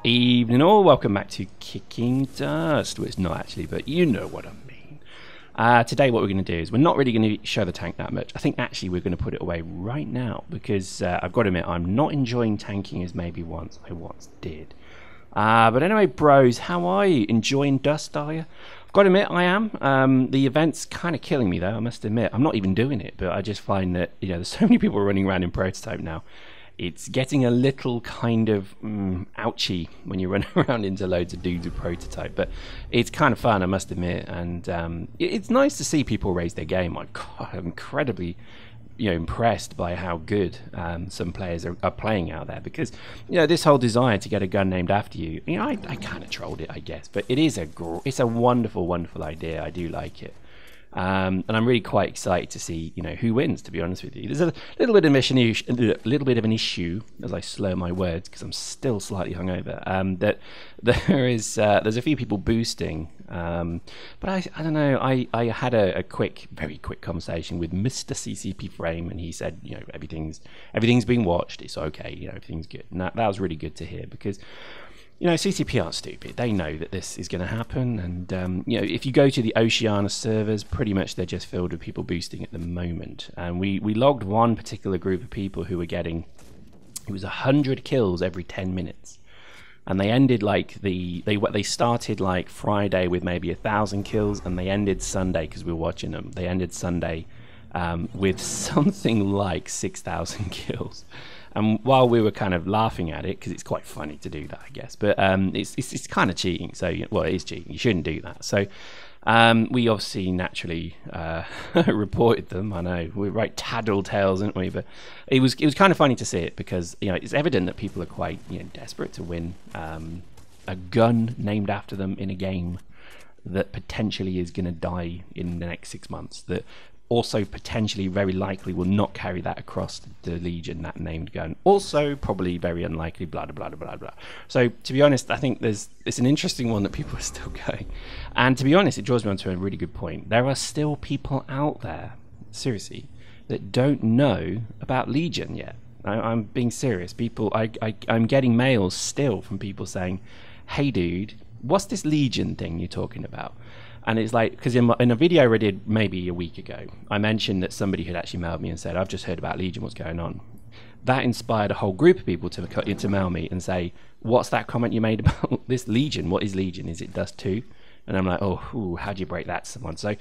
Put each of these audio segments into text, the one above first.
Evening all, welcome back to Kicking Dust. Well, it's not actually, but you know what I mean. Today what we're going to do is we're not really going to show the tank that much. I think actually we're going to put it away right now because I've got to admit I'm not enjoying tanking as maybe I once did. But anyway, bros, how are you? Enjoying Dust, are you? I've got to admit I am. The event's kind of killing me though, I must admit. I'm not even doing it, but I just find that, you know, there's so many people running around in prototype now. It's getting a little kind of ouchy when you run around into loads of dudes with prototype, but it's kind of fun, I must admit, and it's nice to see people raise their game. My God, I'm incredibly, impressed by how good some players are playing out there, because this whole desire to get a gun named after you, I kind of trolled it, I guess, but it's a wonderful idea. I do like it. And I'm really quite excited to see, who wins. To be honest with you, there's a little bit of an issue as I slur my words because I'm still slightly hungover. That there's a few people boosting, but I don't know. I had a very quick conversation with Mr. CCP Frame, and he said, everything's being watched. It's okay. Everything's good. And that was really good to hear because. CCP aren't stupid. They know that this is going to happen, and if you go to the Oceania servers, pretty much they're just filled with people boosting at the moment. And we logged one particular group of people who were getting, it was 100 kills every 10 minutes, and they ended they started like Friday with maybe 1,000 kills, and they ended Sunday, because we were watching them. They ended Sunday with something like 6,000 kills. And while we were kind of laughing at it, because it's quite funny to do that, I guess, but it's kind of cheating. So, well, it is cheating. You shouldn't do that. So we obviously naturally reported them. I know we're right tattletales, aren't we? But it was kind of funny to see it because it's evident that people are quite desperate to win a gun named after them in a game that potentially is going to die in the next 6 months. That also potentially very likely will not carry that across the Legion, that named gun. Also probably very unlikely, blah blah blah blah blah. So to be honest, I think it's an interesting one that people are still going. And to be honest, it draws me onto a really good point. There are still people out there, seriously, that don't know about Legion yet. I'm being serious. People, I'm getting mails still from people saying, "Hey dude, what's this Legion thing you're talking about?" And it's like, because in a video I did maybe a week ago, I mentioned that somebody had actually mailed me and said, "I've just heard about Legion, what's going on?" That inspired a whole group of people to mail me and say, "What's that comment you made about this Legion? What is Legion? Is it Dust 2? And I'm like, oh, how do you break that to someone? So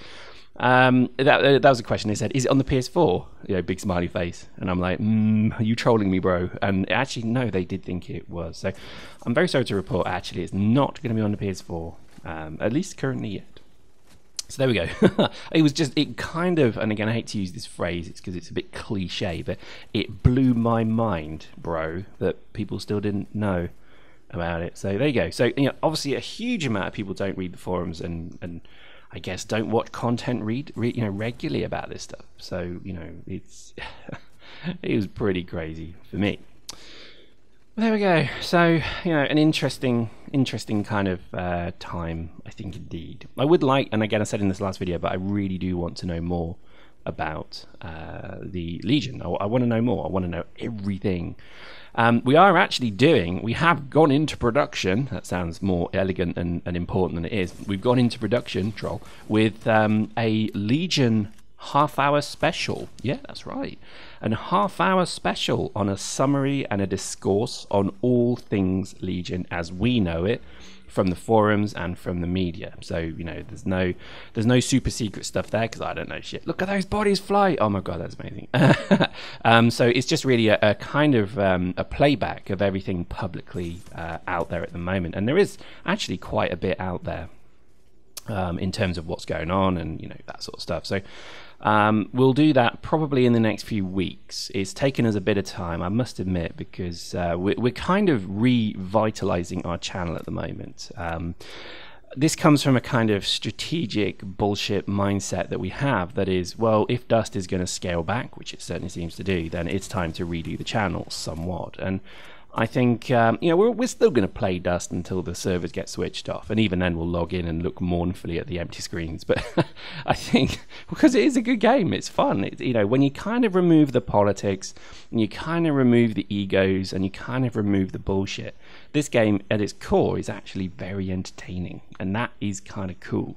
that was a question. They said, "Is it on the PS4? Big smiley face. And I'm like, are you trolling me, bro? And actually, no, they did think it was. So I'm very sorry to report, actually, it's not going to be on the PS4, at least currently yet. So there we go. It kind of, and again, I hate to use this phrase, it's because it's a bit cliche, but it blew my mind, bro, that people still didn't know about it. So there you go. So, obviously a huge amount of people don't read the forums and I guess don't watch content regularly about this stuff. So, it's, it was pretty crazy for me. Well, there we go. So, an interesting kind of time, I think, indeed. I would like, and again, I said in this last video, but I really do want to know more about the Legion. I want to know more. I want to know everything. We have gone into production. That sounds more elegant and important than it is. We've gone into production, troll, with a Legion half-hour special. Yeah, that's right. And a half-hour special on a summary and a discourse on all things Legion as we know it from the forums and from the media. So, there's no super secret stuff there because I don't know shit. Look at those bodies fly. Oh my God, that's amazing. So it's just really a kind of a playback of everything publicly out there at the moment. And there is actually quite a bit out there in terms of what's going on and, that sort of stuff. So we'll do that probably in the next few weeks. It's taken us a bit of time, I must admit, because we're kind of revitalizing our channel at the moment. This comes from a kind of strategic bullshit mindset that we have that is, well, if Dust is going to scale back, which it certainly seems to do, then it's time to redo the channel somewhat. And I think we're still going to play Dust until the servers get switched off, and even then we'll log in and look mournfully at the empty screens. But I think because it is a good game, it's fun. When you kind of remove the politics, and you kind of remove the egos, and you kind of remove the bullshit, this game at its core is actually very entertaining, and that is kind of cool.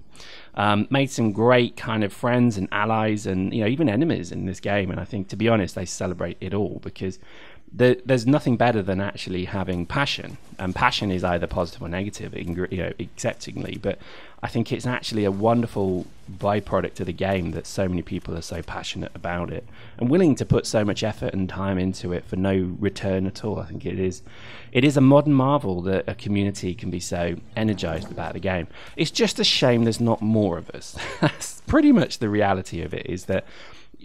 Made some great kind of friends and allies, and even enemies in this game. And I think, to be honest, they celebrate it all because there's nothing better than actually having passion, and passion is either positive or negative, acceptingly. But I think it's actually a wonderful byproduct of the game that so many people are so passionate about it and willing to put so much effort and time into it for no return at all. I think it is a modern marvel that a community can be so energized about the game. It's just a shame there's not more of us. That's pretty much the reality of it, is that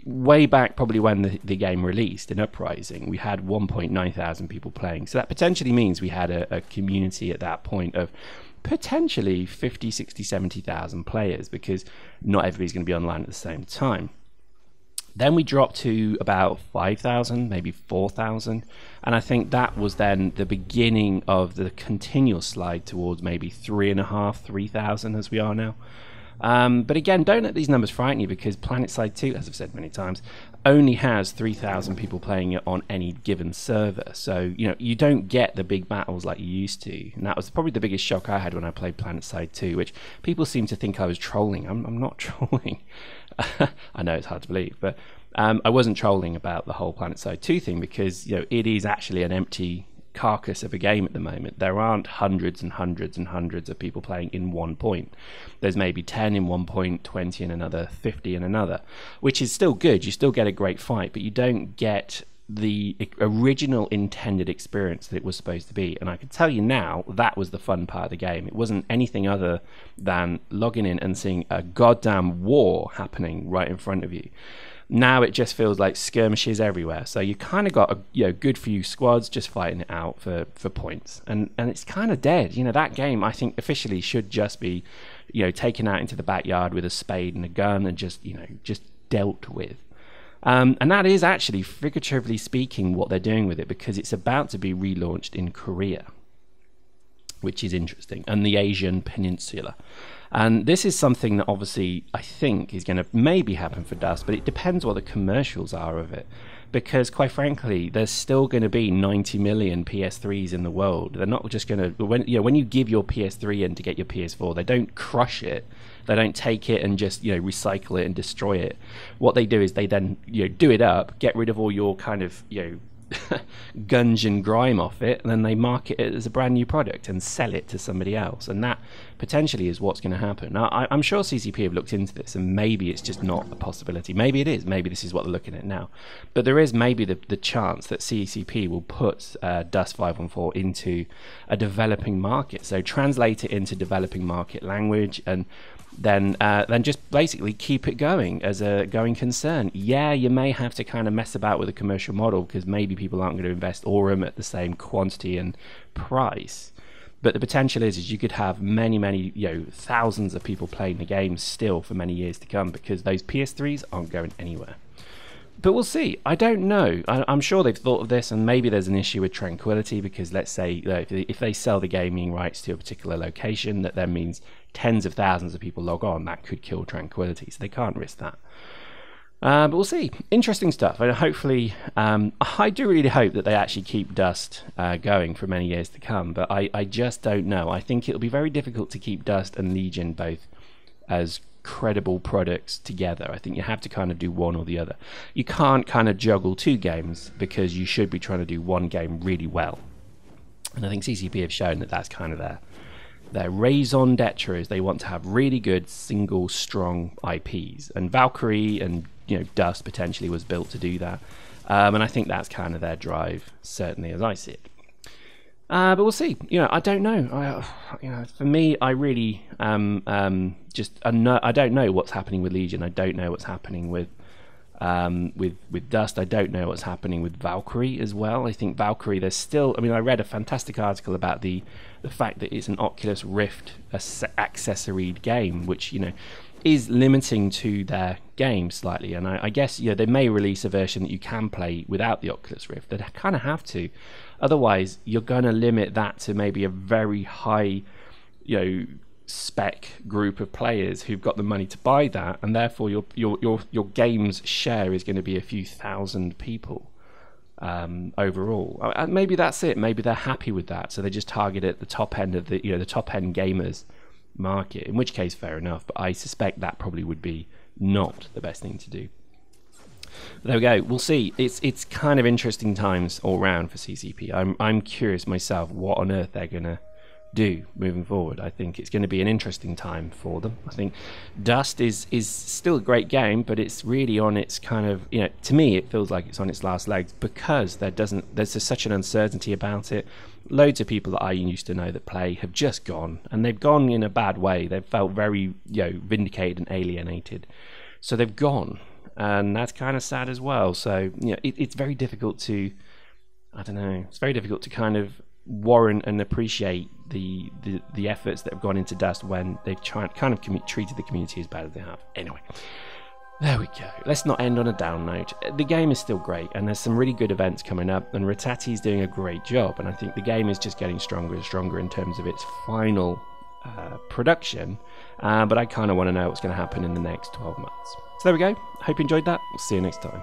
way back probably when the game released in Uprising, we had 1.9 thousand people playing. So that potentially means we had a community at that point of potentially 50, 60, 70,000 players, because not everybody's going to be online at the same time. Then we dropped to about 5,000, maybe 4,000. And I think that was then the beginning of the continual slide towards maybe 3,500, 3,000 as we are now. But again, don't let these numbers frighten you, because PlanetSide 2, as I've said many times, only has 3,000 people playing it on any given server. So, you don't get the big battles like you used to. And that was probably the biggest shock I had when I played PlanetSide 2, which people seem to think I was trolling. I'm not trolling. I know it's hard to believe, but I wasn't trolling about the whole PlanetSide 2 thing, because, it is actually an empty carcass of a game at the moment. There aren't hundreds and hundreds and hundreds of people playing in one point. There's maybe 10 in one point, 20 in another, 50 in another, which is still good. You still get a great fight, but you don't get the original intended experience that it was supposed to be. And I can tell you now, that was the fun part of the game. It wasn't anything other than logging in and seeing a goddamn war happening right in front of you. Now it just feels like skirmishes everywhere. So you kind of got a good few squads just fighting it out for points, and it's kind of dead. That game, I think, officially should just be taken out into the backyard with a spade and a gun and just dealt with. And that is actually, figuratively speaking, what they're doing with it, because it's about to be relaunched in Korea, which is interesting, and the Asian Peninsula. And this is something that obviously I think is going to maybe happen for Dust, but it depends what the commercials are of it. Because quite frankly, there's still going to be 90 million PS3s in the world. They're not just going to, when you give your PS3 in to get your PS4, they don't crush it. They don't take it and just recycle it and destroy it. What they do is they then do it up, get rid of all your kind of gunge and grime off it, and then they market it as a brand new product and sell it to somebody else. And that potentially is what's going to happen. Now, I'm sure CCP have looked into this, and maybe it's just not a possibility. Maybe it is. Maybe this is what they're looking at now. But there is maybe the chance that CCP will put Dust 514 into a developing market. So translate it into developing market language, and then just basically keep it going as a going concern. Yeah, you may have to kind of mess about with the commercial model, because maybe people aren't going to invest Aurum at the same quantity and price. But the potential is you could have many, thousands of people playing the game still for many years to come, because those PS3s aren't going anywhere. But we'll see. I don't know. I'm sure they've thought of this, and maybe there's an issue with tranquility, because let's say if they sell the gaming rights to a particular location, that then means tens of thousands of people log on. That could kill tranquility, so they can't risk that. But we'll see. Interesting stuff. And hopefully, I do really hope that they actually keep Dust going for many years to come, but I just don't know. I think it'll be very difficult to keep Dust and Legion both as credible products together. I think you have to kind of do one or the other. You can't kind of juggle two games, because you should be trying to do one game really well. And I think CCP have shown that that's kind of their raison d'etre, is they want to have really good single strong IPs, and Valkyrie and Dust potentially was built to do that, and I think that's kind of their drive, certainly as I see it. But we'll see. I don't know. For me, I really I don't know what's happening with Legion. I don't know what's happening with Dust. I don't know what's happening with Valkyrie as well. I think Valkyrie, there's still, I read a fantastic article about the fact that it's an Oculus Rift accessoried game, which is limiting to their game slightly, and I guess they may release a version that you can play without the Oculus Rift. They kind of have to, otherwise you're going to limit that to maybe a very high spec group of players who've got the money to buy that, and therefore your game's share is going to be a few thousand people overall. Maybe that's it. Maybe they're happy with that, so they just target at the top end of the top end gamers market, in which case fair enough, but I suspect that probably would be not the best thing to do. But there we go, we'll see. It's kind of interesting times all round for CCP. I'm curious myself what on earth they're gonna do moving forward. I think it's going to be an interesting time for them. I think Dust is still a great game, but it's really on its kind of, to me it feels like it's on its last legs, because there's just such an uncertainty about it. Loads of people that I used to know that play have just gone, and they've gone in a bad way. They've felt very vindicated and alienated, so they've gone, and that's kind of sad as well. So it's very difficult to, I don't know, it's very difficult to kind of warrant and appreciate the efforts that have gone into Dust when they've kind of treated the community as bad as they have. Anyway, there we go. Let's not end on a down note. The game is still great, and there's some really good events coming up, and Ratati's doing a great job, and I think the game is just getting stronger and stronger in terms of its final production, but I kind of want to know what's going to happen in the next 12 months. So there we go. Hope you enjoyed that. We'll see you next time.